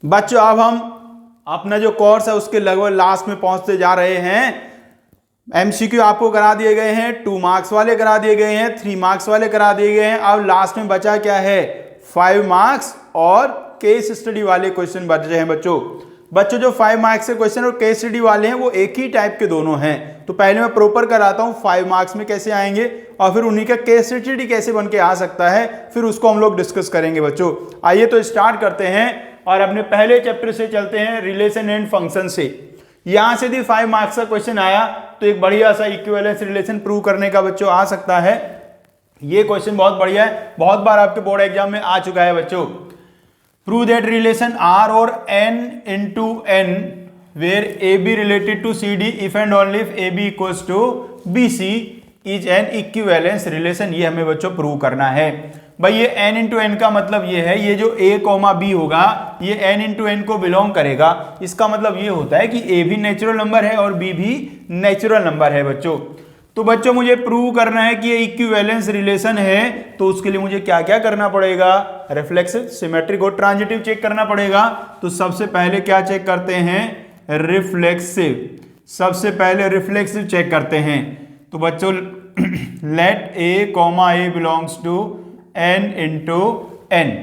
बच्चों अब हम अपना जो कोर्स है उसके लगभग लास्ट में पहुंचते जा रहे हैं। एमसीक्यू आपको करा दिए गए हैं, 2 मार्क्स वाले करा दिए गए हैं, 3 मार्क्स वाले करा दिए गए हैं। अब लास्ट में बचा क्या है, 5 मार्क्स और केस स्टडी वाले क्वेश्चन बचे हैं बच्चों जो 5 मार्क्स के क्वेश्चन और केस स्टडी वाले हैं वो एक ही टाइप के दोनों हैं। तो पहले मैं प्रॉपर कराता हूं 5 मार्क्स में कैसे आएंगे और फिर उन्हीं का केस स्टडी कैसे बन के आ सकता है, फिर उसको हम लोग डिस्कस करेंगे बच्चों। आइए तो स्टार्ट करते हैं और अपने पहले चैप्टर से चलते हैं, रिलेशन एंड फंक्शन से। यहां से यदि 5 मार्क्स का क्वेश्चन आया तो एक बढ़िया सा इक्विवेलेंस रिलेशन प्रूव करने का बच्चों आ सकता है। ये क्वेश्चन बहुत बढ़िया है, बहुत बार आपके बोर्ड एग्जाम में आ चुका है बच्चों। प्रूव दैट रिलेशन R और N into N where AB related to CD if and only if AB equals to BC is an equivalence relation। ये हमें बच्चों प्रूव करना है। भाई ये N into N का मतलब ये है, ये जो A, B होगा ये N into N को बिलोंग करेगा। इसका मतलब ये होता है कि A भी नेचुरल नंबर है और B भी नेचुरल नंबर है बच्चों। तो बच्चों मुझे प्रूव करना है कि ये इक्विवेलेंस रिलेशन है, तो उसके लिए मुझे क्या क्या करना पड़ेगा, रिफ्लेक्सिव, सिमेट्रिक और ट्रांजिटिव चेक करना पड़ेगा। तो सबसे पहले क्या चेक करते हैं, रिफ्लेक्सिव। सबसे पहले रिफ्लेक्सिव चेक करते हैं। तो बच्चों let A, A belongs to N into N।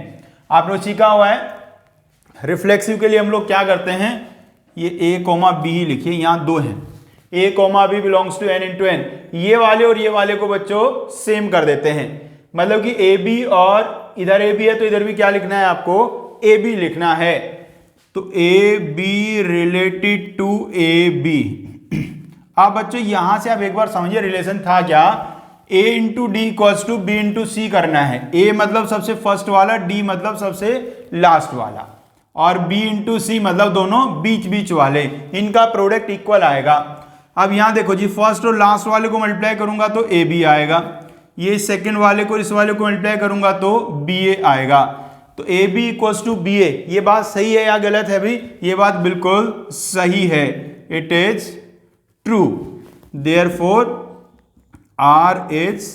आप लोग सीखा हुआ है रिफ्लेक्सिव के लिए हम लोग क्या करते हैं, ये A, B ही लिखिए, यहां 2 हैं, A, B belongs to N into N। ये वाले और ये वाले को बच्चों सेम कर देते हैं, मतलब कि AB और इधर AB है तो इधर भी क्या लिखना है आपको, AB लिखना है। तो AB रिलेटेड टू AB। अब बच्चों यहां से आप एक बार समझिए रिलेशन था क्या, A into D equals to B into C करना है। A मतलब सबसे फर्स्ट वाला, D मतलब सबसे लास्ट वाला, और B इंटू सी मतलब दोनों बीच बीच वाले, इनका प्रोडक्ट इक्वल आएगा। अब यहां देखो जी, फर्स्ट और लास्ट वाले को मल्टीप्लाई करूंगा तो AB आएगा, ये सेकंड वाले को इस वाले को मल्टीप्लाई करूंगा तो BA आएगा। तो AB इक्वल्स टू BA, ये बात सही है या गलत है भाई, ये बात बिल्कुल सही है, it is true. Therefore R is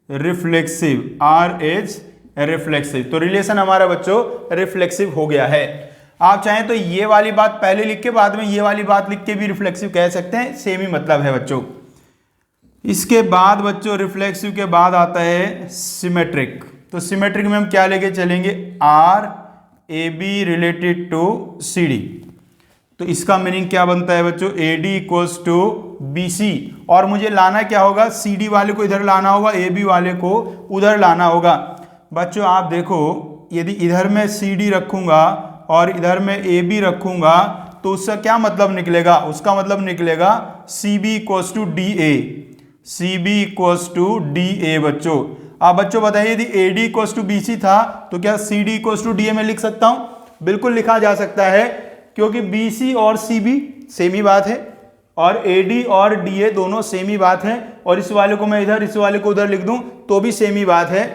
reflexive, R is reflexive. तो रिलेशन हमारा बच्चों रिफ्लेक्सिव हो गया है। आप चाहें तो ये वाली बात पहले लिख के बाद में ये वाली बात लिख के भी रिफ्लेक्सिव कह सकते हैं, सेम ही मतलब है बच्चों। इसके बाद बच्चों रिफ्लेक्सिव के बाद आता है सिमेट्रिक। तो सिमेट्रिक में हम क्या लेके चलेंगे, R AB related to CD। तो इसका मीनिंग क्या बनता है बच्चों, AD इक्वल्स टू BC, और मुझे लाना क्या होगा, CD वाले को इधर लाना होगा, AB वाले को उधर लाना होगा। बच्चों आप देखो, यदि इधर मैं CD रखूंगा और इधर मैं AB रखूंगा तो उसका क्या मतलब निकलेगा, उसका मतलब निकलेगा CB equals to DA, CB equals to DA बच्चों। आप बच्चों बताइए यदि AD इक्वल्स टू BC था तो क्या CD इक्वल्स टू DA में लिख सकता हूं, बिल्कुल लिखा जा सकता है, क्योंकि BC और CB सेम ही बात है और AD और DA दोनों सेम ही बात है, और इस वाले को मैं इधर, इस वाले को उधर लिख दूं तो भी सेम ही बात है।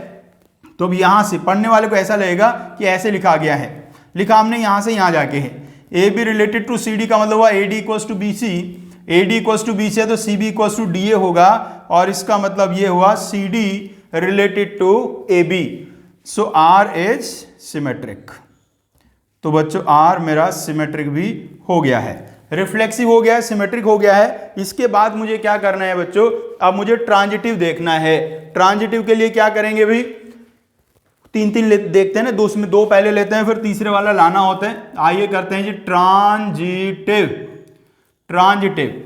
तो अब यहां से पढ़ने वाले को ऐसा लगेगा कि ऐसे लिखा गया है, लिखा हमने यहां से यहां जाके है। AB रिलेटेड टू CD का मतलब हुआ AD equals to BC, AD equals to BC है तो CB इक्वल्स टू DA होगा, और इसका मतलब ये हुआ CD related to AB। So R is symmetric. तो बच्चों R मेरा सिमेट्रिक भी हो गया है, रिफ्लेक्सिव हो गया है, सिमेट्रिक हो गया है। इसके बाद मुझे क्या करना है बच्चों, अब मुझे ट्रांजिटिव देखना है। ट्रांजिटिव के लिए क्या करेंगे भाई, 3 देखते हैं ना, 2 में 2 पहले लेते हैं फिर तीसरे वाला लाना होता है। आइए करते हैं जी transitive. Transitive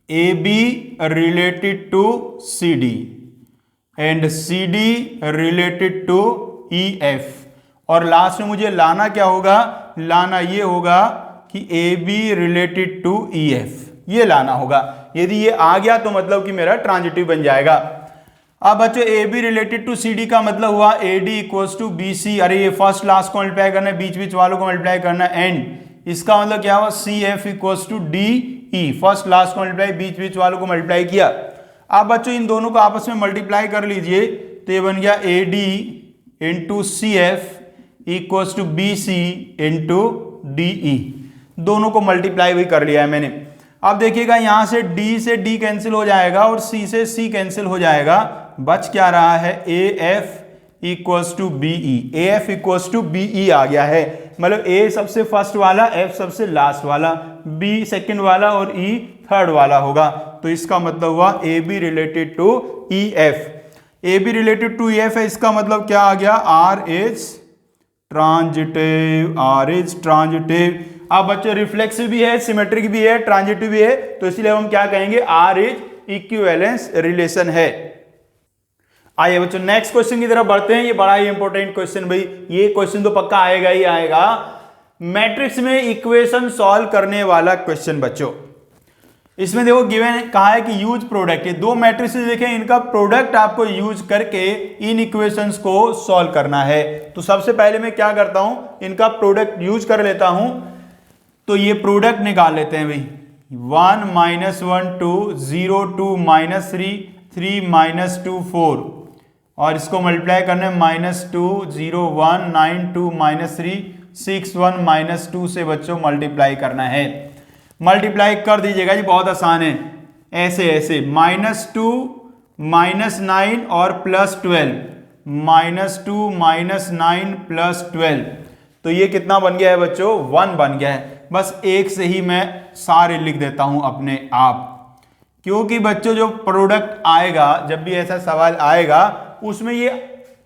AB related to CD and CD related to EF, और लास्ट में मुझे लाना क्या होगा, लाना ये होगा कि AB रिलेटेड टू EF, ये लाना होगा। यदि ये आ गया तो मतलब कि मेरा ट्रांजिटिव बन जाएगा। अब बच्चों AB रिलेटेड टू CD का मतलब हुआ AD इक्वल्स टू BC, अरे ये फर्स्ट लास्ट को मल्टीप्लाई करना है, बीच बीच वालों को मल्टीप्लाई करना है, एंड इसका मतलब क्या हुआ CF equals to DE, first last को मल्टीप्लाई, बीच बीच वालों को मल्टीप्लाई किया। अब बच्चों इन दोनों को आपस में मल्टीप्लाई कर लीजिए तो ये बन गया AD into CF equals to BC into DE, दोनों को मल्टीप्लाई भी कर लिया है मैंने। अब देखिएगा यहां से D कैंसिल हो जाएगा और C से C कैंसिल हो जाएगा, बच क्या रहा है AF equals to B E, A F equals to B E आ गया है। मतलब ए सबसे फर्स्ट वाला, एफ सबसे लास्ट वाला, बी सेकंड वाला और ई थर्ड वाला होगा। तो इसका मतलब हुआ A B related to E F. A B related to E F है, इसका मतलब क्या आ गया, R is transitive, R is transitive. अब बच्चों रिफ्लेक्सिव भी है, सिमेट्रिक भी है, ट्रांजिटिव भी है, तो इसलिए हम क्या कहेंगे, आर इज इक्विवेलेंस रिलेशन है। आइए बच्चों नेक्स्ट क्वेश्चन की तरफ बढ़ते हैं। ये बड़ा ही इंपॉर्टेंट क्वेश्चन भाई, ये क्वेश्चन तो पक्का आएगा ही आएगा। मैट्रिक्स में इक्वेशन सॉल्व करने वाला क्वेश्चन बच्चों। इसमें देखो गिवन कहा है कि यूज प्रोडक्ट, ये दो मैट्रिक्स देखें, इनका प्रोडक्ट आपको यूज करके इन इक्वेशंस को सॉल्व करना है। तो सबसे पहले मैं क्या करता हूं, इनका प्रोडक्ट यूज कर लेता हूं। तो ये प्रोडक्ट निकाल लेते हैं भाई, 1 - 1 2 0 2 -3 3 -2 4, और इसको मल्टीप्लाई करने -2 0 1 9 2 -3 6 1 -2 से बच्चों मल्टीप्लाई करना है। मल्टीप्लाई कर दीजिएगा जी, बहुत आसान है। ऐसे ऐसे -2 -9 और +12, -2 -9 +12, तो ये कितना बन गया है बच्चों, 1 बन गया है। बस एक से ही मैं सारे लिख देता हूं अपने आप, क्योंकि बच्चों जो प्रोडक्ट आएगा, जब भी ऐसा सवाल आएगा उसमें ये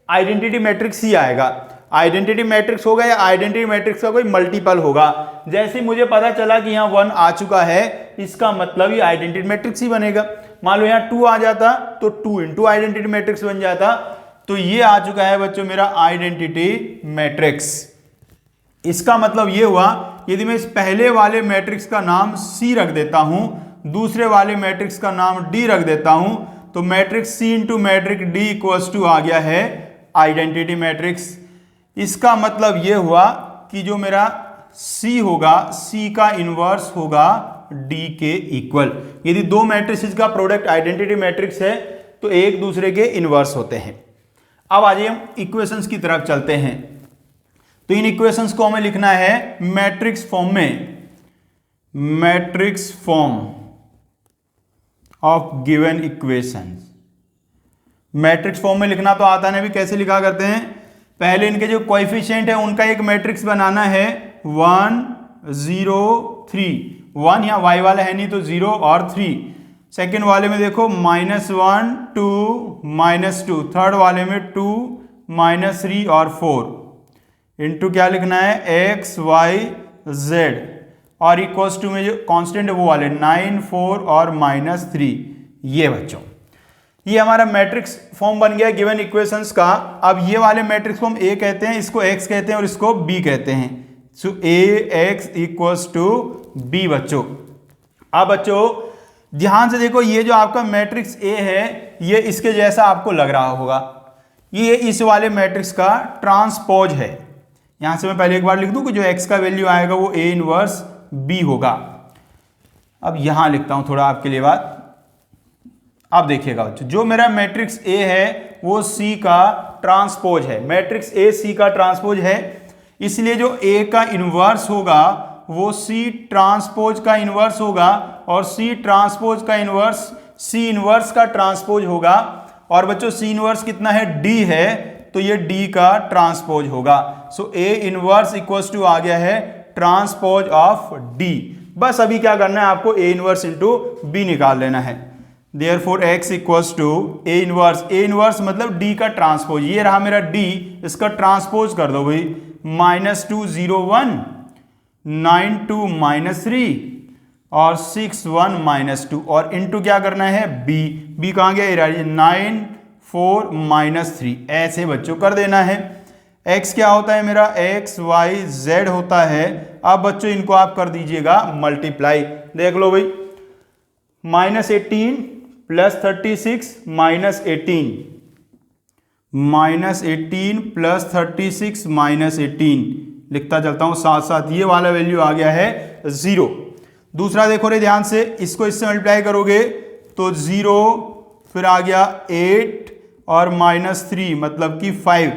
आइडेंटिटी मैट्रिक्स ही आएगा। आइडेंटिटी मैट्रिक्स होगा या आइडेंटिटी मैट्रिक्स का कोई मल्टीपल होगा। जैसे मुझे पता चला कि यहाँ 1 आ चुका है, इसका मतलब ये आइडेंटिटी मैट्रिक्स ही बनेगा। मान लो यहाँ 2 आ जाता तो 2 इंटू आइडेंटिटी मैट्रिक्स बन जाता। तो ये आ चुका है बच्चों मेरा आइडेंटिटी मैट्रिक्स। इसका मतलब ये हुआ, यदि मैं इस पहले वाले मैट्रिक्स का नाम C रख देता हूं, दूसरे वाले मैट्रिक्स का नाम D रख देता हूं, तो matrix C into matrix D equals to आ गया है आइडेंटिटी मैट्रिक्स। इसका मतलब ये हुआ कि जो मेरा C होगा, C का इनवर्स होगा D के इक्वल। यदि दो मैट्रिक्स का प्रोडक्ट आइडेंटिटी मैट्रिक्स है तो एक दूसरे के इनवर्स होते हैं। अब आइए हम इक्वेशंस की तरफ चलते हैं। तो इन इक्वेशंस को हमें लिखना है मैट्रिक्स फॉर्म में, matrix form of given equations. Matrix form में लिखना तो आता है, भी कैसे लिखा करते हैं, पहले इनके जो कोएफिशिएंट है उनका एक मैट्रिक्स बनाना है 1 0 3। 1 यहाँ y वाला है नहीं तो 0 और 3। सेकेंड वाले में देखो -1 2 -2, थर्ड वाले में 2 -3 और 4 इंटू क्या लिखना है x y z, और इक्वल्स टू में जो कांस्टेंट है वो वाले 9 4 और -3। ये बच्चों ये हमारा मैट्रिक्स फॉर्म बन गया गिवन इक्वेशंस का। अब ये वाले मैट्रिक्स को हम A कहते हैं, इसको X कहते हैं और इसको B कहते हैं। सो AX इक्वल्स टू B बच्चों। अब बच्चों ध्यान से देखो, ये जो आपका मैट्रिक्स A है ये इसके जैसा आपको लग रहा होगा, ये इस वाले मैट्रिक्स का ट्रांसपोज है। यहां से मैं पहले एक बार लिख दूं कि जो X का वैल्यू आएगा वो A इनवर्स B होगा। अब यहां लिखता हूं थोड़ा आपके लिए बात। अब देखिएगा बच्चों, जो मेरा मैट्रिक्स A है वो C का ट्रांसपोज है। मैट्रिक्स A C का ट्रांसपोज है, इसलिए जो A का इनवर्स होगा वो C ट्रांसपोज का इनवर्स होगा, और C ट्रांसपोज का इनवर्स C इनवर्स का ट्रांसपोज होगा। और बच्चों C इनवर्स कितना है, D है, तो ये D का ट्रांसपोज होगा। सो A इनवर्स इक्वल्स टू आ गया है ट्रांसपोज ऑफ D। बस अभी क्या करना है आपको, A इनवर्स इंटू B निकाल लेना है। Therefore x equals to A inverse, A inverse मतलब D का ट्रांसपोज, ये रहा मेरा D, इसका ट्रांसपोज कर दो भाई, -2 0 1 9 2 -3 और 6 1 -2, और इनटू क्या करना है B। B कहाँ गया, 9 4 -3, ऐसे बच्चों कर देना है। x क्या होता है मेरा, x y z होता है। अब बच्चों इनको आप कर दीजिएगा मल्टीप्लाई। देख लो भाई, -18 + 36 -18, -18 + 36 -18, लिखता चलता हूं साथ साथ। ये वाला वैल्यू आ गया है 0। दूसरा देखो रे ध्यान से, इसको इससे मल्टीप्लाई करोगे तो 0, फिर आ गया 8 और -3 मतलब कि 5।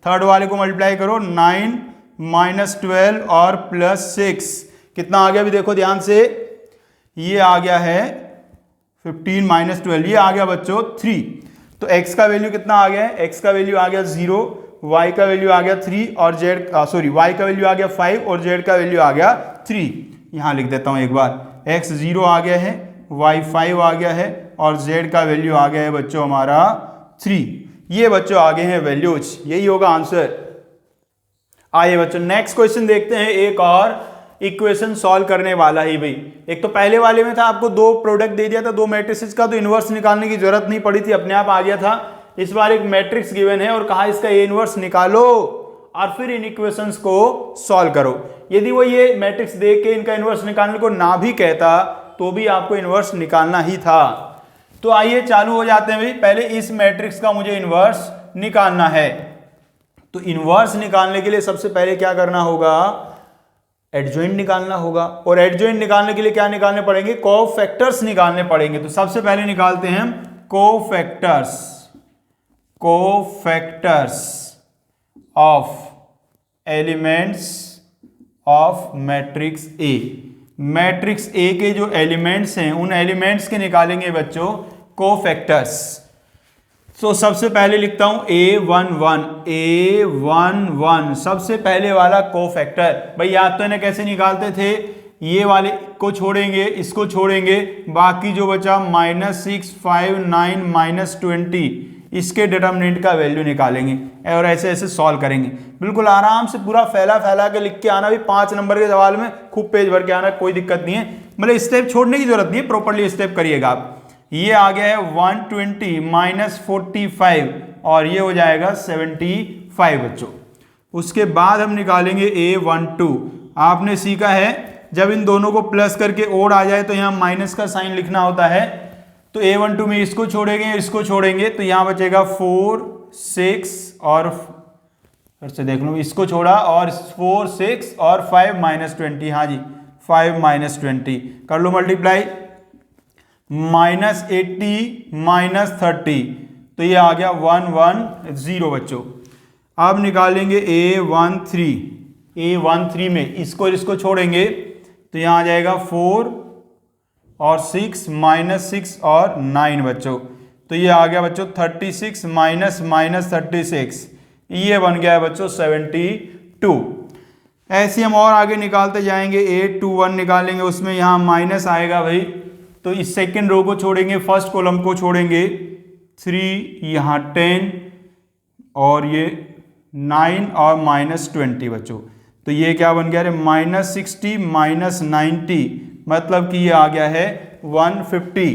थर्ड वाले को मल्टीप्लाई करो 9 -12 और +6, कितना आ गया अभी देखो ध्यान से, ये आ गया है 15 - 12, ये आ गया बच्चों 3। तो x का वैल्यू कितना आ गया है, x का वैल्यू आ गया 0, y का वैल्यू आ गया 3 और y का वैल्यू आ गया 5 और z का वैल्यू आ गया 3। यहाँ लिख देता हूँ एक बार, x 0 आ गया है, y 5 आ गया है और z का वैल्यू आ गया है बच्चों हमारा 3। ये बच्चों आगे हैं वैल्यूज, यही होगा आंसर। आइए बच्चों नेक्स्ट क्वेश्चन देखते हैं, एक और इक्वेशन सॉल्व करने वाला ही भाई। एक तो पहले वाले में था आपको दो प्रोडक्ट दे दिया था दो मैट्रिसेस का, तो इनवर्स निकालने की जरूरत नहीं पड़ी थी, अपने आप आ गया था। इस बार एक मैट्रिक्स गिवन है और कहा इसका ए इनवर्स निकालो और फिर इन इक्वेशंस को सॉल्व करो। यदि वो ये मैट्रिक्स देख के इनका इनवर्स निकालने को ना भी कहता तो भी आपको इनवर्स निकालना ही था। तो आइए चालू हो जाते हैं भाई। पहले इस मैट्रिक्स का मुझे इनवर्स निकालना है, तो इनवर्स निकालने के लिए सबसे पहले क्या करना होगा, एडजॉइंट निकालना होगा। और एडजॉइंट निकालने के लिए क्या निकालने पड़ेंगे, कोफैक्टर्स निकालने पड़ेंगे। तो सबसे पहले निकालते हैं cofactors of elements of matrix A. Matrix A के जो एलिमेंट्स हैं उन एलिमेंट्स के निकालेंगे बच्चों कोफैक्टर्स। तो सबसे पहले लिखता हूं A11 सबसे पहले वाला कोफैक्टर। भाई याद तो इन्हें कैसे निकालते थे, ये वाले को छोड़ेंगे, इसको छोड़ेंगे, बाकी जो बचा -6, 5, 9, -20 इसके डिटरमिनेंट का वैल्यू निकालेंगे और ऐसे ऐसे सॉल्व करेंगे। बिल्कुल आराम से पूरा फैला के लिख के आना भी, 5 नंबर के सवाल में खूब पेज भर के आना, कोई दिक्कत नहीं है। मतलब स्टेप छोड़ने की जरूरत नहीं है, प्रॉपर्ली स्टेप करिएगा आप। ये आ गया है 120 -45 और ये हो जाएगा 75 बच्चों। उसके बाद हम निकालेंगे A12। आपने सीखा है जब इन दोनों को प्लस करके ओड आ जाए तो यहाँ माइनस का साइन लिखना होता है। तो A12 में इसको छोड़ेंगे तो यहाँ बचेगा 4, 6 और फिर से देख लो, इसको छोड़ा और 4, 6 और 5 -20। हाँ जी 5 -20 कर लो मल्टीप्लाई, -80 -30 तो ये आ गया 110 बच्चों। अब निकालेंगे A13 में इसको छोड़ेंगे तो यहाँ आ जाएगा 4 और 6 -6 और 9 बच्चों। तो ये आ गया बच्चों 36 -36, ये बन गया है बच्चों 72। ऐसे हम और आगे निकालते जाएंगे। A21 निकालेंगे, उसमें यहाँ माइनस आएगा भाई, तो इस सेकेंड रो को छोड़ेंगे, फर्स्ट कॉलम को छोड़ेंगे, 3 यहाँ 10 और ये 9 और -20 बच्चों। तो ये क्या बन गया, -60 -90 मतलब कि ये आ गया है 150।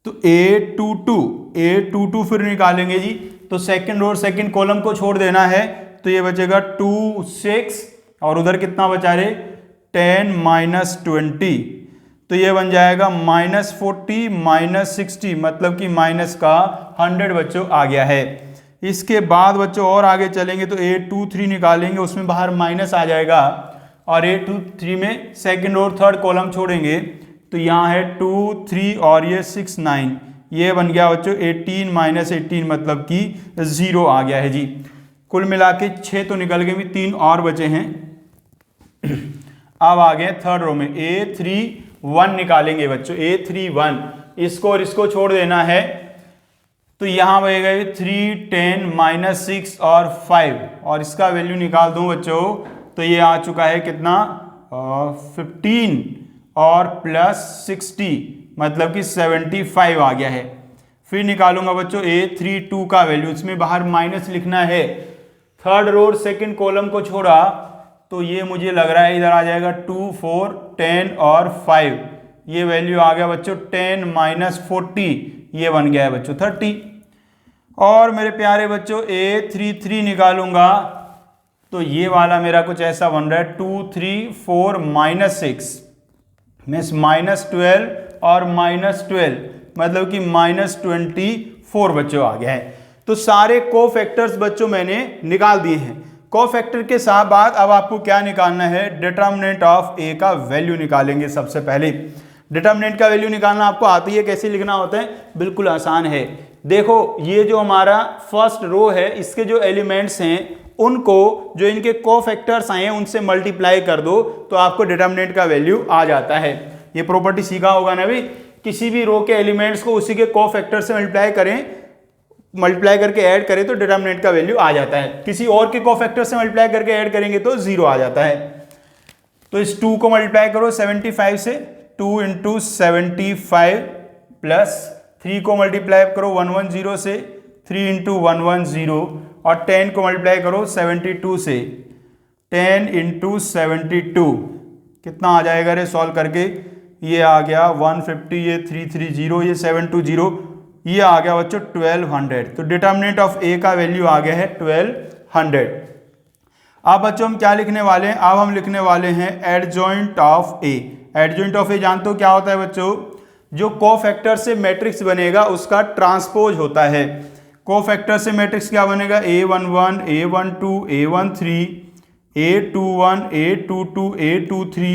तो A22 फिर निकालेंगे जी। तो सेकेंड रो सेकेंड कॉलम को छोड़ देना है, तो ये बचेगा 2, 6 और उधर कितना बचा रे 10 -20, तो ये बन जाएगा -40 -60 मतलब कि माइनस का 100 बच्चों आ गया है। इसके बाद बच्चों और आगे चलेंगे तो A23 निकालेंगे, उसमें बाहर माइनस आ जाएगा और A23 में सेकंड और थर्ड कॉलम छोड़ेंगे तो यहाँ है 2, 3 और ये 6, 9, ये बन गया बच्चों 18 -18 मतलब कि 0 आ गया है जी। कुल मिला के 6 तो निकल गए, भी 3 और बचे हैं। अब आ गए थर्ड रो में A31 निकालेंगे बच्चों। A31 इसको और इसको छोड़ देना है, तो यहाँ बचेगा 3, 10 -6 और 5 और इसका वैल्यू निकाल दूं बच्चों तो ये आ चुका है कितना 15 और +60 मतलब कि 75 आ गया है। फिर निकालूंगा बच्चों A32 का वैल्यू, इसमें बाहर माइनस लिखना है, थर्ड रो सेकंड कॉलम को छोड़ा तो ये मुझे लग रहा है इधर आ जाएगा 2, 4, 10 और 5, ये वैल्यू आ गया बच्चों 10 -40, ये बन गया है बच्चों 30। और मेरे प्यारे बच्चों A33 निकालूंगा तो ये वाला मेरा कुछ ऐसा बन रहा है 2, 3, 4 -6 मीन्स -12 और -12 मतलब कि -24 बच्चों आ गया है। तो सारे कोफैक्टर्स बच्चों मैंने निकाल दिए हैं। कोफैक्टर के साथ बाद अब आपको क्या निकालना है, डिटर्मिनेंट ऑफ ए का वैल्यू निकालेंगे। सबसे पहले डिटर्मिनेंट का वैल्यू निकालना आपको आती है, कैसे लिखना होता है, बिल्कुल आसान है। देखो ये जो हमारा फर्स्ट रो है इसके जो एलिमेंट्स हैं उनको जो इनके कोफैक्टर्स आए हैं उनसे मल्टीप्लाई कर दो तो आपको डिटर्मिनेंट का वैल्यू आ जाता है। ये प्रॉपर्टी सीखा होगा ना भाई, किसी भी रो के एलिमेंट्स को उसी के कोफैक्टर से मल्टीप्लाई करके ऐड करें तो डिटर्मिनेंट का वैल्यू आ जाता है। किसी और के कोफैक्टर से मल्टीप्लाई करके ऐड करेंगे तो 0 आ जाता है। तो इस 2 को मल्टीप्लाई करो 75 से, 2 × 75 प्लस 3 को मल्टीप्लाई करो 110 से, 3 × 110 और 10 को मल्टीप्लाई करो 72 से, 10 × 72 कितना आ जाएगा रे सॉल्व करके? ये आ गया 150, ये 330, ये 720, ये आ गया बच्चों 1200। तो डिटर्मिनेंट ऑफ ए का वैल्यू आ गया है 1200। अब बच्चों हम क्या लिखने वाले हैं? अब हम लिखने वाले हैं adjoint of A. Adjoint of A जानते हो क्या होता है बच्चों? जो कोफैक्टर से मैट्रिक्स बनेगा उसका ट्रांसपोज होता है। कोफैक्टर से मैट्रिक्स क्या बनेगा? A11, A12, A13, A21, A22, A23,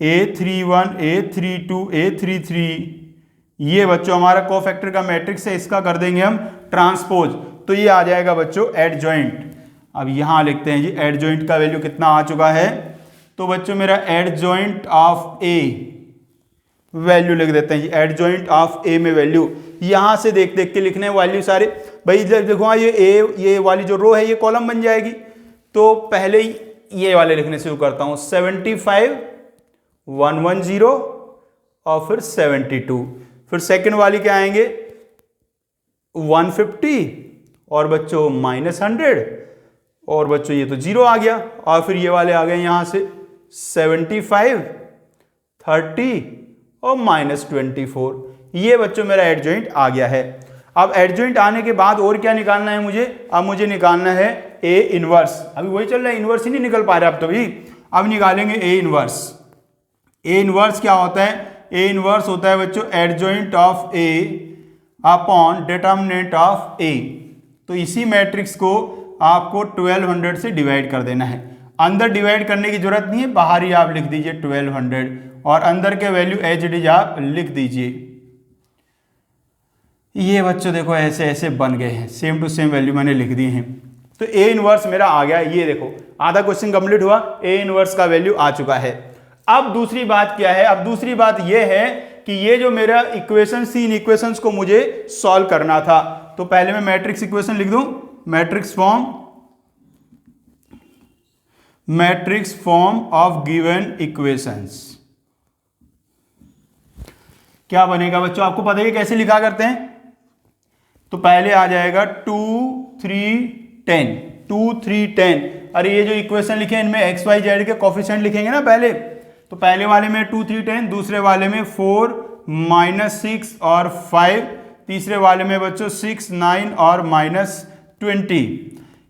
A31, A32, A33, ये बच्चों हमारा कोफैक्टर का मैट्रिक्स है, इसका कर देंगे हम ट्रांसपोज, तो ये आ जाएगा बच्चों एडजॉइंट। अब यहां लिखते हैं जी एडजॉइंट का वैल्यू कितना आ चुका है। तो बच्चों मेरा एडजॉइंट ऑफ ए वैल्यू लिख देते हैं जी, एडजॉइंट ऑफ ए में वैल्यू यहां से देख देख के लिखने वैल्यू सारे। भाई देखो ये ए, ये वाली जो रो है ये कॉलम बन जाएगी। तो पहले ही ये वाले लिखने शुरू करता हूं, 75, 110 और फिर 72। फिर सेकंड वाली क्या आएंगे? 150 और बच्चों -100 और बच्चों ये तो 0 आ गया। और फिर ये वाले आ गए यहां से 75, 30 और -24। ये बच्चों मेरा एडजॉइंट आ गया है। अब एडजॉइंट आने के बाद और क्या निकालना है मुझे? अब मुझे निकालना है ए इनवर्स। अभी वही चल रहा है, इनवर्स ही नहीं निकल पा रहा अब तो भी। अब निकालेंगे ए इनवर्स। ए इनवर्स क्या होता है? ए इनवर्स होता है बच्चों adjoint of A upon determinant of A. तो इसी मैट्रिक्स को आपको 1200 से डिवाइड कर देना है। अंदर डिवाइड करने की जरूरत नहीं है, बाहर ही आप लिख दीजिए 1200 और अंदर के वैल्यू एज इट इज आप लिख दीजिए। ये बच्चों देखो ऐसे ऐसे बन गए हैं, सेम टू सेम वैल्यू मैंने लिख दी हैं। तो ए इनवर्स मेरा आ गया। ये देखो आधा क्वेश्चन कंप्लीट हुआ, ए इनवर्स का वैल्यू आ चुका है। अब दूसरी बात क्या है? अब दूसरी बात ये है कि ये जो मेरा इक्वेशन थी, इन इक्वेशंस को मुझे सॉल्व करना था। तो पहले मैं मैट्रिक्स इक्वेशन लिख दूं, matrix form of given equations. क्या बनेगा बच्चों? आपको पता है कैसे लिखा करते हैं? तो पहले आ जाएगा 2, 3, 10, 2, 3, 10। अरे ये जो इक्वेशन लिखे हैं इनमें एक्स वाई जेड के कोफिशिएंट लिखेंगे ना पहले। तो पहले वाले में 2, 3, 10, दूसरे वाले में 4, -6 और 5, तीसरे वाले में बच्चों 6, 9 और -20।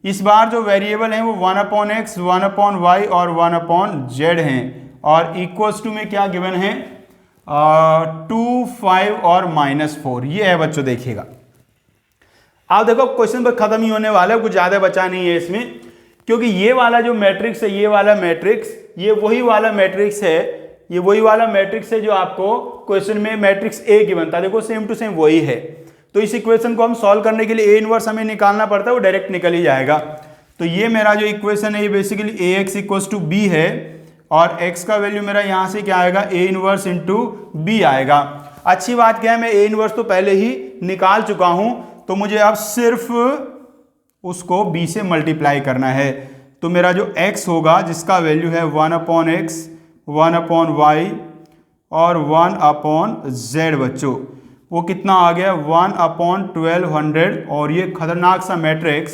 इस बार जो वेरिएबल हैं वो 1/x, 1/y और 1/z हैं। और इक्वल्स टू में क्या गिवन है? 2, 5 और -4। ये है बच्चों, देखिएगा आप देखो क्वेश्चन पर खत्म ही होने वाला है, कुछ ज्यादा बचा नहीं है इसमें, क्योंकि ये वाला जो मैट्रिक्स है, ये वाला मैट्रिक्स, ये वही वाला मैट्रिक्स है, ये वही वाला मैट्रिक्स है जो आपको क्वेश्चन में मैट्रिक्स ए की बनता है। देखो सेम टू सेम वही है। तो इस इक्वेशन को हम सॉल्व करने के लिए ए इनवर्स हमें निकालना पड़ता है, वो डायरेक्ट निकल ही जाएगा। तो ये मेरा जो इक्वेशन है ये बेसिकली ax = b है और x का वैल्यू मेरा यहां से क्या आएगा? a इनवर्स × b आएगा। अच्छी बात क्या है, मैं a इनवर्स तो पहले ही निकाल चुका हूं, तो मुझे अब सिर्फ उसको b से मल्टीप्लाई करना है। तो मेरा जो x होगा जिसका वैल्यू है 1/x, 1/y और 1/z बच्चों, वो कितना आ गया? 1/1200। और ये खतरनाक सा मैट्रिक्स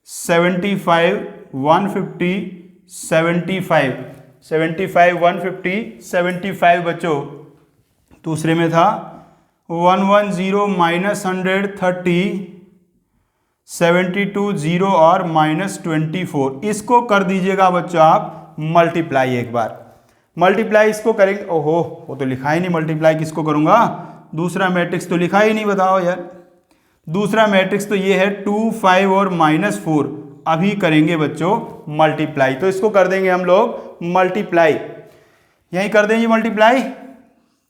75, 150, 75, 150, 75 बच्चों। दूसरे में था 110, -130, 72, 0 और -24। इसको कर दीजिएगा बच्चों आप मल्टीप्लाई। एक बार मल्टीप्लाई इसको करेंगे, ओहो वो तो लिखा ही नहीं, मल्टीप्लाई किसको करूंगा? दूसरा मैट्रिक्स तो लिखा ही नहीं, बताओ यार। दूसरा मैट्रिक्स तो ये है 2, 5 और -4। अभी करेंगे बच्चों मल्टीप्लाई, तो इसको कर देंगे हम लोग मल्टीप्लाई, यही कर देंगे मल्टीप्लाई।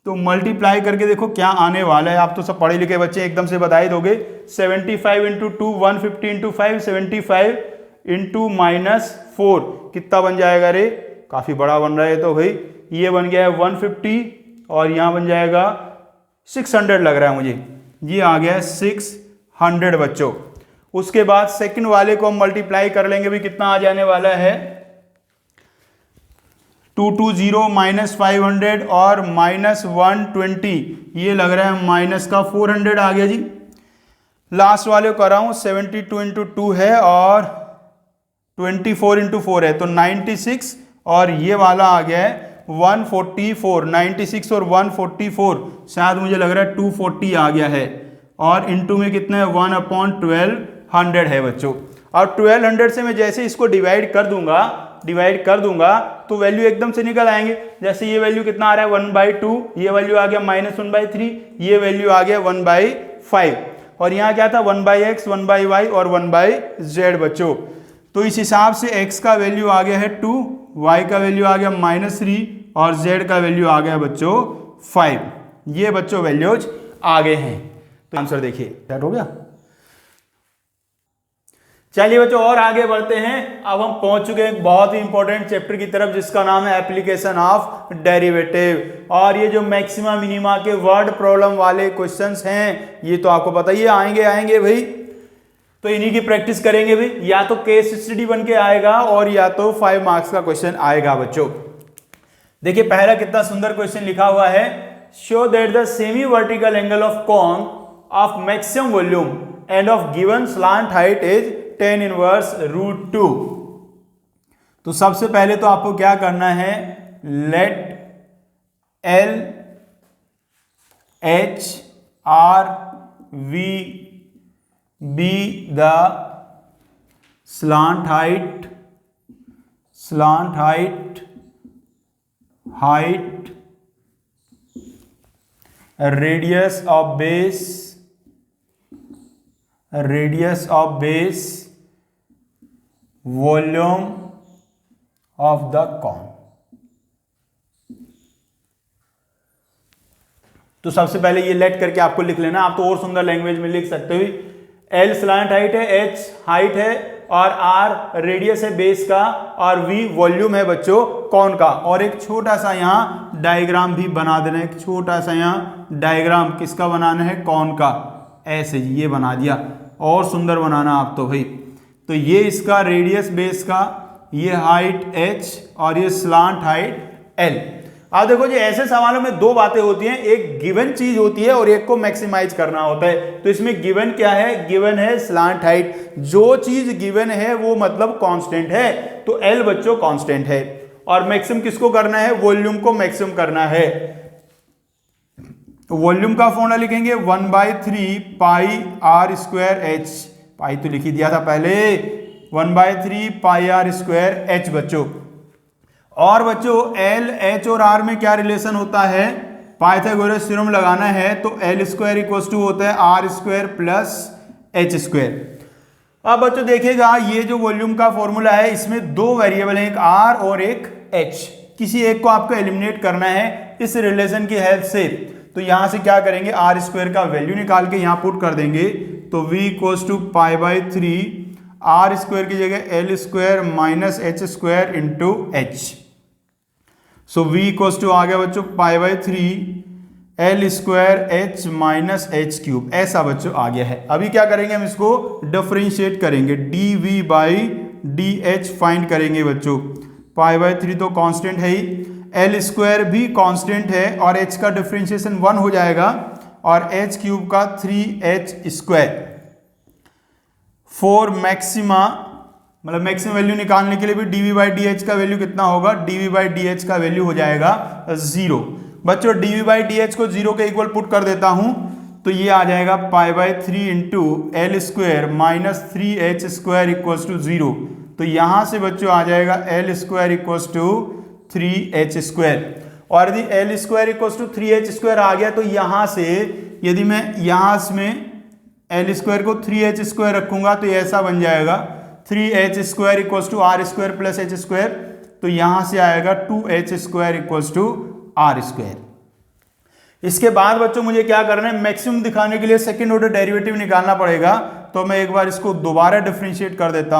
तो मल्टीप्लाई करके देखो क्या आने वाला है। आप तो सब पढ़े लिखे बच्चे एकदम से बता ही दोगे। 75 × 2, 150 × 5, 75 × -4 कितना बन जाएगा रे? काफी बड़ा बन रहा है। तो भाई ये बन गया है 150 और यहाँ बन जाएगा 600 लग रहा है मुझे, ये आ गया 600 बच्चों। उसके बाद सेकंड वाले को हम मल्टीप्लाई कर लेंगे भी, कितना आ जाने वाला है 220 माइनस 500 और माइनस 120, ये लग रहा है माइनस का 400 आ गया जी। लास्ट वाले को कर रहा हूं 72 इंटू 2 है और 24 इंटू 4 है तो 96, और ये वाला आ गया है 144, 96 और 144, शायद मुझे लग रहा है 240 आ गया है, और इंटू में कितना है 1/1200 है बच्चों। और 1200 से मैं जैसे इसको डिवाइड कर दूंगा तो वैल्यू एकदम से निकल आएंगे। जैसे ये वैल्यू कितना आ रहा है 1/2, ये वैल्यू आ गया -1/3, ये वैल्यू आ गया 1/5, और यहाँ क्या था 1/x, 1/y और 1/z बच्चों। तो इस हिसाब से x का वैल्यू आ गया है 2, y का वैल्यू आ गया -3 और z का वैल्यू आ गया बच्चों 5। ये बच्चों वैल्यूज आ गए हैं। तो आंसर देखिए स्टार्ट हो गया। चलिए बच्चों और आगे बढ़ते हैं। अब हम पहुंच चुके हैं एक बहुत ही इंपॉर्टेंट चैप्टर की तरफ जिसका नाम है एप्लीकेशन ऑफ डेरिवेटिव। और ये जो मैक्सिमा मिनिमा के वर्ड प्रॉब्लम वाले क्वेश्चंस हैं ये तो आपको पता ही आएंगे भाई, तो इन्हीं की प्रैक्टिस करेंगे भाई। या तो केस स्टडी बन के आएगा और या तो 5 मार्क्स का क्वेश्चन आएगा बच्चों। देखिए पहला कितना सुंदर क्वेश्चन लिखा हुआ है, show that the semi vertical angle of cone of maximum volume end of given slant height is tan inverse √2। तो सबसे पहले तो आपको क्या करना है, late L H R V be the slant height radius of base volume of the cone। तो सबसे पहले ये लेट करके आपको लिख लेना, आप तो और सुंदर लैंग्वेज में लिख सकते हो। L स्लांट हाइट है, H हाइट है और R रेडियस है बेस का और V वॉल्यूम है बच्चों कौन का। और एक छोटा सा यहाँ डायग्राम भी बना देना, एक छोटा सा यहाँ डायग्राम किसका बनाना है, कौन का, ऐसे ये बना दिया। और सुंदर बनाना आप तो भाई। तो ये इसका रेडियस बेस का, ये हाइट H और ये स्लांट हाइट L। अब देखो जी ऐसे सवालों में दो बातें होती हैं, एक गिवन चीज होती है और एक को मैक्सिमाइज करना होता है। तो इसमें गिवन क्या है, गिवन है स्लांट हाइट। जो चीज गिवन है वो मतलब कांस्टेंट है, तो L बच्चों कांस्टेंट है। और मैक्सिमम किसको करना है, वॉल्यूम को मैक्सिमम करना है। वॉल्यूम का फॉर्मूला लिखेंगे 1/3 पाई r स्क्वायर h, पाई तो लिख ही दिया था पहले, 1/3 पाई r स्क्वायर h बच्चों। और बच्चों L H और R में क्या रिलेशन होता है, पाइथागोरस थ्योरम लगाना है तो L स्क्वायर इक्वल टू होता है R square plus H square. अब बच्चों देखिएगा ये जो वॉल्यूम का फॉर्मूला है इसमें दो वेरिएबल हैं, एक R और एक H। किसी एक को आपको एलिमिनेट करना है इस रिलेशन की हेल्प से। तो यहां से क्या करेंगे, R स्क्वायर का वैल्यू निकाल के यहां पुट कर देंगे तो V इक्वल टू पाई/3 R स्क्वायर की जगह L square minus H square into H। So V equal to आ गया बच्चों पाई/3 L square H minus H cube, ऐसा बच्चों आ गया है। अभी क्या करेंगे, हम इसको डिफरेंशिएट करेंगे, dV/dH फाइंड करेंगे बच्चों। पाई/3 तो कांस्टेंट है ही, L स्क्वायर भी कांस्टेंट है और H का डिफरेंशिएशन 1 हो जाएगा और H क्यूब का 3H स्क्वायर। फॉर मैक्सिमा मतलब मैक्सिमम वैल्यू निकालने के लिए भी dV/dH का वैल्यू कितना होगा, dV/dH का वैल्यू हो जाएगा 0। बच्चों dV/dH को 0 के इक्वल पुट कर देता हूं तो ये आ जाएगा पाई/3 into L square minus 3H square equal to 0। तो यहां से बच्चों आ जाएगा L square equal to 3H square. और यदि L square equal to 3H square आ गया तो यहां से यदि मैं यहां में L स्क्वायर को 3H स्क्वायर रखूंगा तो ये ऐसा बन जाएगा 3H square equal to R square plus H square. तो यहां से आएगा 2H square equal to R square. इसके बाद बच्चों मुझे क्या करना है, मैक्सिमम दिखाने के लिए सेकंड ऑर्डर डेरिवेटिव निकालना पड़ेगा। तो मैं एक बार इसको दोबारा डिफरेंशिएट कर देता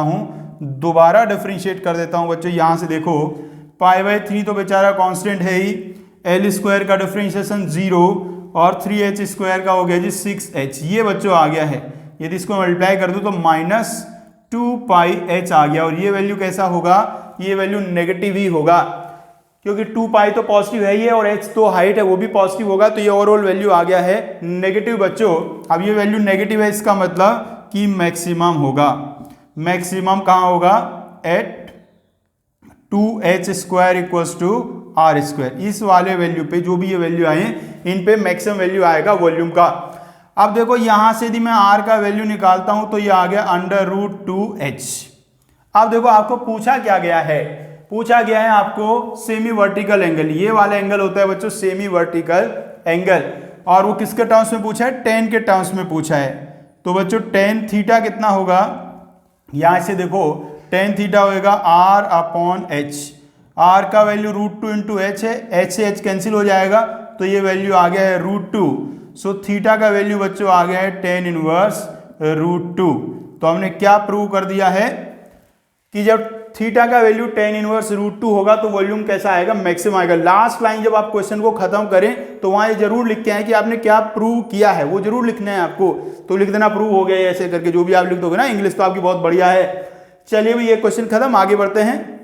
हूं, बच्चों यहां से देखो पाई/3 तो बेचारा कांस्टेंट है ही, L स्क्वायर का डिफरेंशिएशन 0 और 3h स्क्वायर का हो गया जी 6h, ये बच्चों आ गया है। यदि इसको मल्टीप्लाई कर दूं तो -2πh आ गया, और ये वैल्यू कैसा होगा, ये वैल्यू नेगेटिव ही होगा, क्योंकि 2π तो पॉजिटिव है ही है और h तो हाइट है वो भी पॉजिटिव होगा, तो ये ओवरऑल वैल्यू आ गया है नेगेटिव बच्चों। अब ये वैल्यू नेगेटिव है, इसका मतलब कि मैक्सिमम होगा। मैक्सिमम कहाँ होगा, at 2h square equals to R square. इस वाले वैल्यू पे जो भी ये वैल्यू आए इन पे मैक्सिमम वैल्यू आएगा वॉल्यूम का। अब देखो यहां से यदि मैं r का वैल्यू निकालता हूं तो ये आ गया √2h। अब देखो आपको पूछा क्या गया है, पूछा गया है आपको सेमी वर्टिकल एंगल, ये वाला एंगल होता है बच्चों सेमी वर्टिकल एंगल, और वो किसके टर्म्स में पूछा है, टेन के टर्म्स में पूछा है। तो बच्चों टेन थीटा कितना होगा, यहां से देखो टेन थीटा होगा r/h, r का वैल्यू √2 इंटू h है, h से h कैंसिल हो जाएगा तो ये वैल्यू आ गया है √2। सो थीटा का वैल्यू बच्चों आ गया है tan इनवर्स √2। तो हमने क्या प्रूव कर दिया है कि जब थीटा का वैल्यू tan इनवर्स √2 होगा तो वॉल्यूम कैसा आएगा, मैक्सिमम आएगा। लास्ट लाइन जब आप क्वेश्चन को खत्म करें तो वहां ये जरूर लिख के आए कि आपने क्या प्रूव किया है, वो जरूर लिखना है आपको। तो लिख देना प्रूव हो गया ऐसे करके, जो भी आप लिख दोगे ना, इंग्लिश तो आपकी बहुत बढ़िया है। चलिए भाई ये क्वेश्चन खत्म, आगे बढ़ते हैं।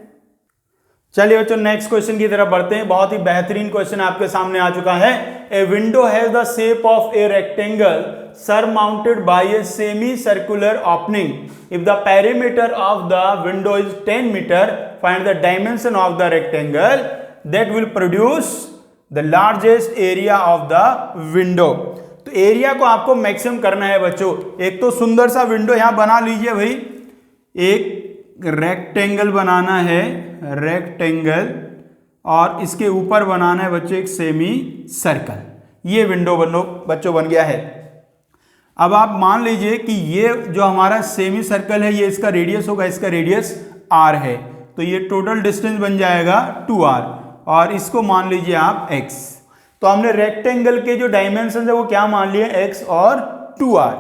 चलिए बच्चों नेक्स्ट क्वेश्चन की तरफ बढ़ते हैं। बहुत ही बेहतरीन क्वेश्चन आपके सामने आ चुका है। A window has the shape of a rectangle surmounted by a semi-circular opening. If the perimeter of the window is 10 meter, find the dimension of the rectangle that will produce the largest area of the window. तो area को आपको maximum करना है बच्चों। एक तो सुंदर सा विंडो यहां बना लीजिए भाई, एक रेक्टेंगल बनाना है, रेक्टेंगल, और इसके ऊपर बनाना है बच्चों एक सेमी सर्कल। ये विंडो बच्चों बन गया है। अब आप मान लीजिए कि ये जो हमारा सेमी सर्कल है ये इसका रेडियस होगा, इसका रेडियस r है, तो ये टोटल डिस्टेंस बन जाएगा 2r, और इसको मान लीजिए आप x। तो हमने रेक्टेंगल के जो डायमेंशन है वो क्या मान लिए, x और 2r।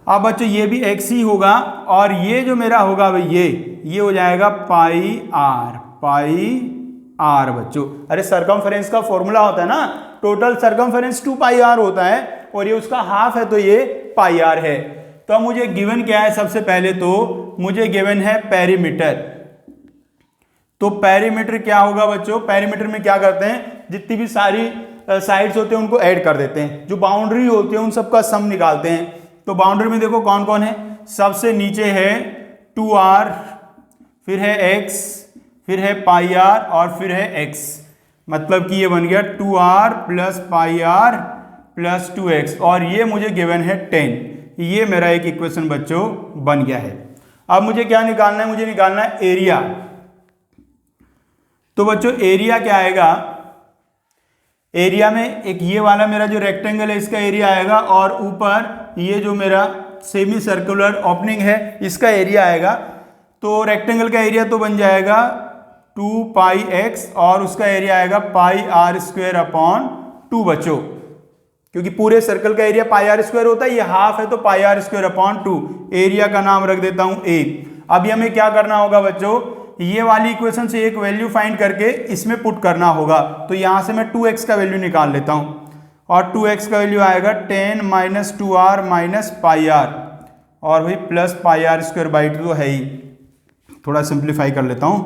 अब बच्चों ये भी x ही होगा, और ये जो मेरा होगा भाई ये हो जाएगा पाई r बच्चों। अरे सरकमफेरेंस का फॉर्मूला होता है ना, टोटल सरकमफेरेंस 2πr होता है और ये उसका हाफ है तो ये πr है। तो मुझे गिवन क्या है, सबसे पहले तो मुझे गिवन है पेरीमीटर। तो पेरीमीटर क्या होगा बच्चों, पेरीमीटर में क्या करते हैं, जितनी भी सारी साइड्स होते हैं उनको ऐड कर देते हैं, जो बाउंड्री होती है उन सबका सम निकालते हैं। तो बाउंड्री में देखो कौन कौन है, सबसे नीचे है 2r, फिर है x, फिर है πr और फिर है x। मतलब कि ये बन गया 2r plus πr plus 2x, और ये मुझे गिवन है 10। ये मेरा एक इक्वेशन बच्चों बन गया है। अब मुझे क्या निकालना है, मुझे निकालना है एरिया। तो बच्चों एरिया क्या आएगा, एरिया में एक ये वाला मेरा जो रेक्टेंगल है इसका एरिया आएगा, और ऊपर ये जो मेरा सेमी सर्कुलर ओपनिंग है इसका एरिया आएगा। तो रेक्टेंगल का एरिया तो बन जाएगा 2πx, और उसका एरिया आएगा πr² बच्चों, क्योंकि पूरे सर्कल का एरिया πr² होता है, ये हाफ है तो πr²/2। एरिया का नाम रख देता हूं a। अभी हमें क्या करना होगा बच्चों, ये वाली इक्वेशन से एक वैल्यू फाइंड करके इसमें पुट करना होगा। तो यहां से मैं 2x का वैल्यू निकाल लेता हूं, और 2x का वैल्यू आएगा 10 - 2r - πr, और भाई प्लस πr² तो है ही। थोड़ा सिंप्लीफाई कर लेता हूं,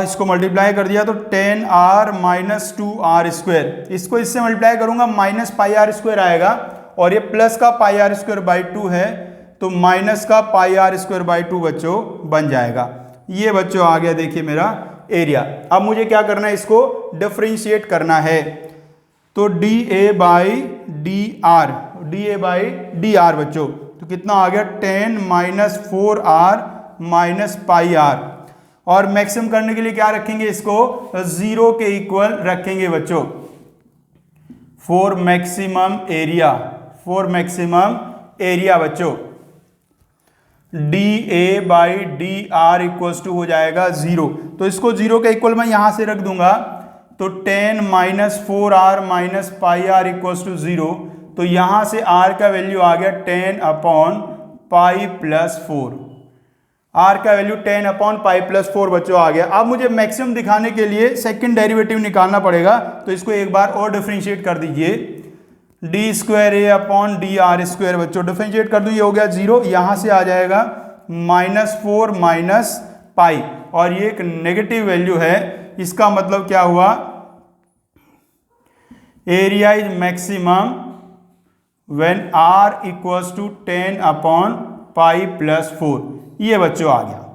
इसको मल्टीप्लाई कर दिया तो 10r - 2r², इसको इससे मल्टीप्लाई करूंगा माइनस πr² आएगा, और ये प्लस का πr²/2 है तो माइनस का πr²/2 बच्चों बन जाएगा। ये बच्चों आ गया देखिए मेरा एरिया। अब मुझे क्या करना है, इसको डिफरेंशिएट करना है। तो dA/dr बच्चों, तो कितना आ गया 10 - 4r - πr, और मैक्सिमम करने के लिए क्या रखेंगे, इसको 0 के इक्वल रखेंगे बच्चों, फॉर मैक्सिमम एरिया बच्चों। dA/dr इक्वल्स टू हो जाएगा 0, तो इसको 0 के इक्वल मैं यहां से रख दूंगा। तो 10 - 4r - πr इक्वल्स टू 0, तो यहां से r का वैल्यू आ गया 10/π + 4। आर का वैल्यू 10/π+4 बच्चों आ गया। अब मुझे मैक्सिमम दिखाने के लिए सेकंड डेरिवेटिव निकालना पड़ेगा, तो इसको एक बार और डिफरेंशिएट कर दीजिए। d²a/dr² बच्चों डिफरेंशिएट कर दूं, ये हो गया 0, यहां से आ जाएगा -4 - π, और ये एक नेगेटिव वैल्यू है। इसका मतलब क्या हुआ, area is maximum when r equals to 10/π+4, ये बच्चों आ गया।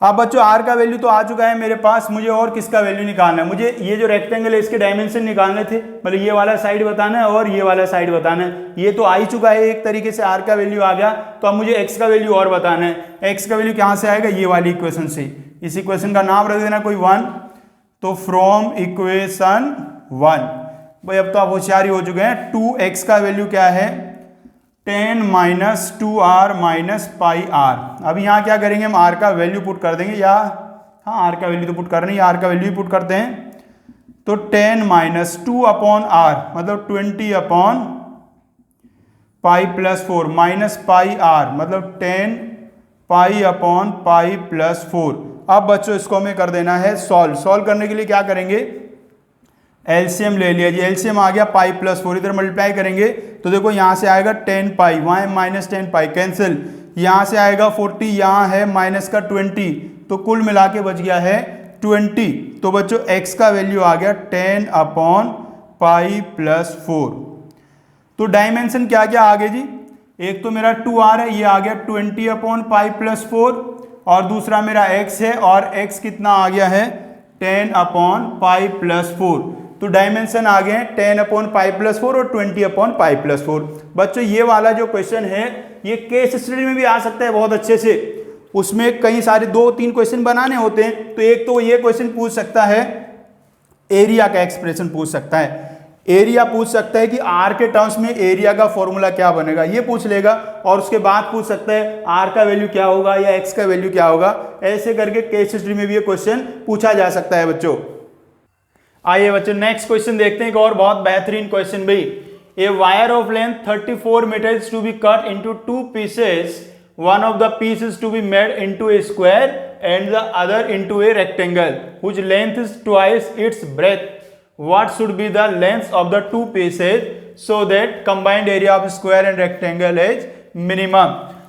अब बच्चों r का वैल्यू तो आ चुका है मेरे पास, मुझे और किसका वैल्यू निकालना है, मुझे ये जो रेक्टेंगल है इसके डायमेंशन निकालने थे, मतलब ये वाला साइड बताना है और ये वाला साइड बताना है। ये तो आ ही चुका है, एक तरीके से r का वैल्यू आ गया, तो अब मुझे x का वैल्यू और बताना है। x का वैल्यू कहाँ से आएगा, ये वाली इक्वेशन से। इस इक्वेशन का नाम रख देना कोई 1, तो फ्रॉम इक्वेशन 1, भाई अब तो आप होशियारी हो चुके हैं। 2x का वैल्यू क्या है, 10 - 2r - πr। अब यहाँ क्या करेंगे, हम r का वैल्यू पुट कर देंगे, या हाँ r का वैल्यू तो पुट कर नहीं, r का वैल्यू पुट करते हैं। तो 10 - 2/r मतलब 20/π+4 -πr मतलब 10π/π+4। अब बच्चों इसको हमें कर देना है सॉल्व। सॉल्व करने के लिए क्या करेंगे, एलसीएम ले लिया जी, एलसीएम आ गया π+4, इधर मल्टीप्लाई करेंगे तो देखो यहाँ से आएगा 10π, वहाँ है -10π कैंसिल, यहाँ से आएगा 40, यहाँ है माइनस का 20, तो कुल मिला के बच गया है 20। तो बच्चों x का वैल्यू आ गया 10/π+4। तो डायमेंशन क्या क्या आ गए जी, एक तो मेरा 2r है, ये आ गया 20/π+4, और दूसरा मेरा x है, और x कितना आ गया है 10/π+4। तो डायमेंशन आ गए 10/π+4 और 20/π+4। बच्चों ये वाला जो क्वेश्चन है ये केस स्टडी में भी आ सकता है बहुत अच्छे से, उसमें कई सारे 2-3 क्वेश्चन बनाने होते हैं। तो एक तो ये क्वेश्चन पूछ सकता है, एरिया का एक्सप्रेशन पूछ सकता है, एरिया पूछ सकता है कि r के टर्म्स में एरिया का फॉर्मूला क्या बनेगा, ये पूछ लेगा, और उसके बाद पूछ सकता है r का वैल्यू क्या होगा या x का वैल्यू क्या होगा। ऐसे करके केस हिस्ट्री में भी ये क्वेश्चन पूछा जा सकता है बच्चों। आइए बच्चों नेक्स्ट क्वेश्चन देखते हैं, एक और बहुत बेहतरीन क्वेश्चन भाई। A wire of length 34 metres to be cut into 2 pieces, one of the pieces to be made into a square and the other into a rectangle whose length is twice its breadth. What should be the length of the 2 pieces so that combined area of square and rectangle is minimum?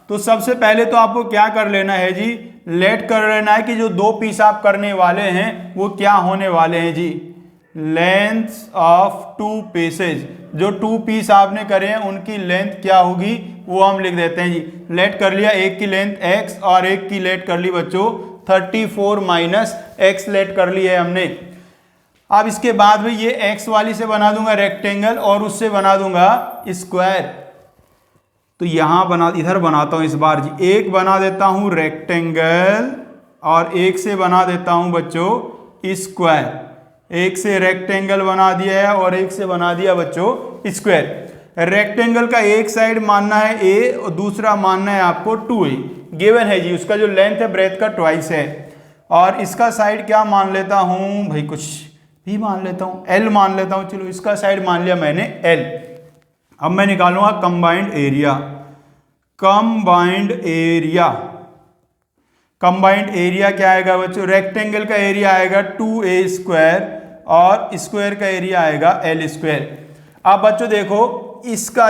तो सबसे पहले तो आपको क्या कर लेना है जी, late कर लेना है कि जो 2 पीस आप करने वाले हैं वो क्या होने वाले हैं जी, लेंथ ऑफ 2 पीसेज। जो 2 पीस आपने करे हैं उनकी लेंथ क्या होगी वो हम लिख देते हैं जी। लेट कर लिया, एक की लेंथ x और एक की लेट कर ली बच्चों 34 - x लेट कर ली है हमने। अब इसके बाद भाई ये x वाली से बना दूंगा रेक्टेंगल और उससे बना दूंगा स्क्वायर। तो यहां इधर बनाता हूं इस बार जी, एक बना देता हूं रेक्टेंगल और एक से बना देता हूं बच्चों स्क्वायर। एक से रेक्टेंगल बना दिया है और एक से बना दिया बच्चों स्क्वायर। रेक्टेंगल का एक साइड मानना है a और दूसरा मानना है आपको 2a, गिवन है जी, उसका जो लेंथ है ब्रेथ का ट्वाइस है। और इसका साइड क्या मान लेता हूं भाई, कुछ भी मान लेता हूं, l मान लेता हूं। चलो इसका साइड मान लिया मैंने l। अब मैं निकालूंगा combined area. Combined area, combined area क्या आएगा बच्चों, रेक्टेंगल का एरिया आएगा 2a² और स्क्वायर का एरिया आएगा l²। अब बच्चों देखो इसका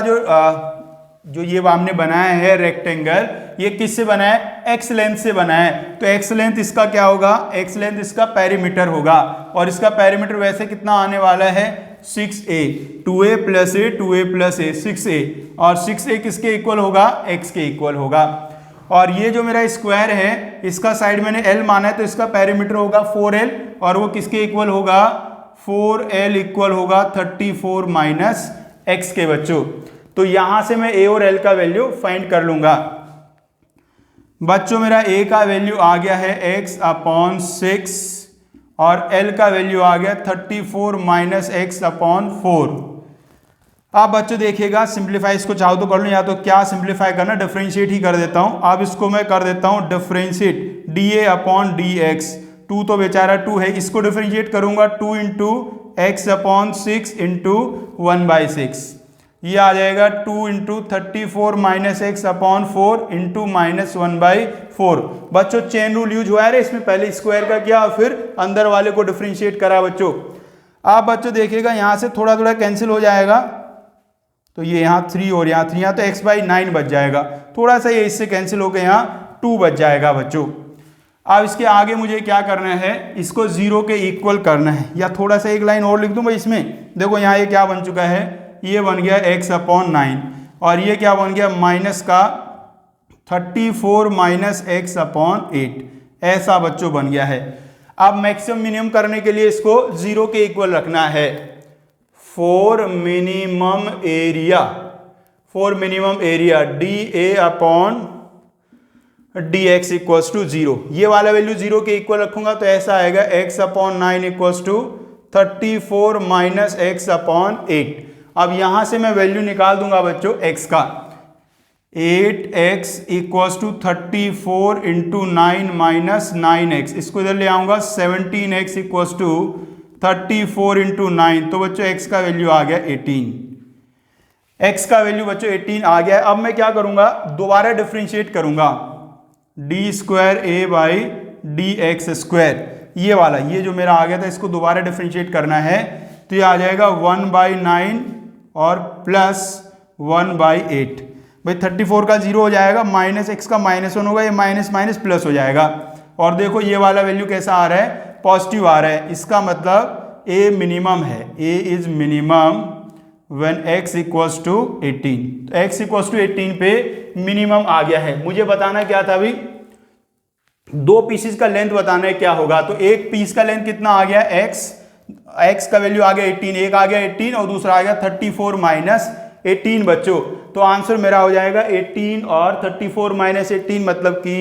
जो ये हमने बनाया है रेक्टेंगल, ये किससे बना है, x लेंथ से बना है। तो x लेंथ इसका क्या होगा, x लेंथ इसका पेरीमीटर होगा, और इसका पेरीमीटर वैसे कितना आने वाला है 6a, 2a + a 2a + a 6a, और 6a किसके इक्वल होगा, x के इक्वल होगा। और ये जो मेरा स्क्वायर है इसका साइड मैंने l माना है, तो इसका पेरीमीटर होगा 4l, और वो किसके इक्वल होगा, 4l इक्वल होगा 34 - x के बच्चों। तो यहां से मैं a और l का वैल्यू फाइंड कर लूंगा। बच्चों मेरा a का वैल्यू आ गया है x/6 और l का वैल्यू आ गया 34 - x/4। अब बच्चों देखिएगा सिंप्लीफाई, इसको चाहो तो कर लो, या तो क्या सिंप्लीफाई करना, डिफरेंशिएट ही कर देता हूं। अब इसको मैं कर देता हूं डिफरेंशिएट, dA/dx। 2 तो बेचारा 2 है, इसको डिफरेंशिएट करूंगा 2 × x/6 × 1/6। ये आ जाएगा 2 into 34 minus x upon 4 into minus 1/4। बच्चों चेन रूल यूज हुआ है, इसमें पहले स्क्वायर का किया और फिर अंदर वाले को डिफरेंशिएट करा बच्चों। आप बच्चों देखिएगा यहाँ से थोड़ा थोड़ा कैंसिल हो जाएगा, तो ये यहाँ 3 और यहाँ 3, यहाँ तो x/9 बच जाएगा, थोड़ा सा ये इससे कैंसिल होकर यहाँ 2 बच जाएगा बच्चों। अब इसके आगे मुझे क्या करना है, इसको 0 के इक्वल करना है, या थोड़ा सा एक लाइन और लिख दूँ भाई इसमें। देखो यहाँ ये क्या बन चुका है, ये बन गया x/9 और ये क्या बन गया माइनस का 34 माइनस x/8, ऐसा बच्चों बन गया है। अब मैक्सिमम मिनिमम करने के लिए इसको 0 के इक्वल रखना है। For minimum area dA upon dx equals to 0, ये वाला वैल्यू 0 के इक्वल रखूंगा तो ऐसा आएगा x/9 equals to 34 minus x/8। अब यहां से मैं वैल्यू निकाल दूंगा बच्चों x का, 8x equals to 34 into 9 minus 9x, इसको इधर ले आऊंगा 17x इक्वल्स टू 34 इंटू 9, तो बच्चों x का वैल्यू आ गया 18। x का वैल्यू बच्चों 18 आ गया। अब मैं क्या करूंगा, दोबारा डिफरेंशिएट करूंगा, d² बाई dx², ये वाला, ये जो मेरा आ गया था इसको दोबारा डिफरेंशिएट करना है, तो ये आ जाएगा 1/9 और प्लस 1/8। भाई 34 का 0 हो जाएगा, माइनस x का -1 होगा, ये माइनस माइनस प्लस हो जाएगा। और देखो ये वाला वैल्यू कैसा आ रहा है, पॉजिटिव आ रहा है, इसका मतलब a मिनिमम है, a is minimum when x equals to 18। तो x इक्वल्स टू 18 पे मिनिमम आ गया है। मुझे बताना क्या था अभी, 2 पीसेस का लेंथ बताना है क्या होगा, तो एक पीस का लेंथ कितना आ गया x का वैल्यू आ गया 18, एक आ गया 18 और दूसरा आ गया 34 माइनस 18 बच्चों। तो आंसर मेरा हो जाएगा 18 और 34 माइनस 18 मतलब कि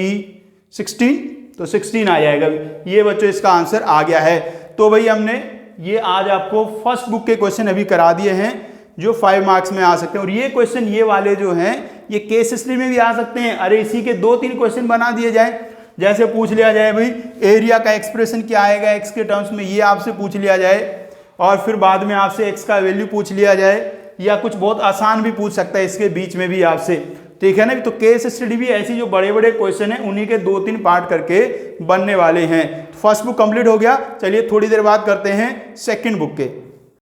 16, तो 16 आ जाएगा। ये बच्चों इसका आंसर आ गया है। तो भाई हमने ये आज आपको फर्स्ट बुक के क्वेश्चन अभी करा दिए हैं जो 5 मार्क्स में आ सकते हैं, और ये क्वेश्चन ये वाले जो हैं ये केस स्टडी में भी आ सकते हैं। अरे इसी के 2-3 क्वेश्चन बना दिए जाए, जैसे पूछ लिया जाए भाई एरिया का एक्सप्रेशन क्या आएगा एक्स के टर्म्स में, ये आपसे पूछ लिया जाए, और फिर बाद में आपसे एक्स का वैल्यू पूछ लिया जाए, या कुछ बहुत आसान भी पूछ सकता है इसके बीच में भी आपसे, ठीक है ना। तो केस स्टडी भी ऐसी जो बड़े बड़े क्वेश्चन हैं उन्हीं के 2-3 पार्ट करके बनने वाले हैं। फर्स्ट बुक कंप्लीट हो गया, चलिए थोड़ी देर बाद करते हैं सेकंड बुक के।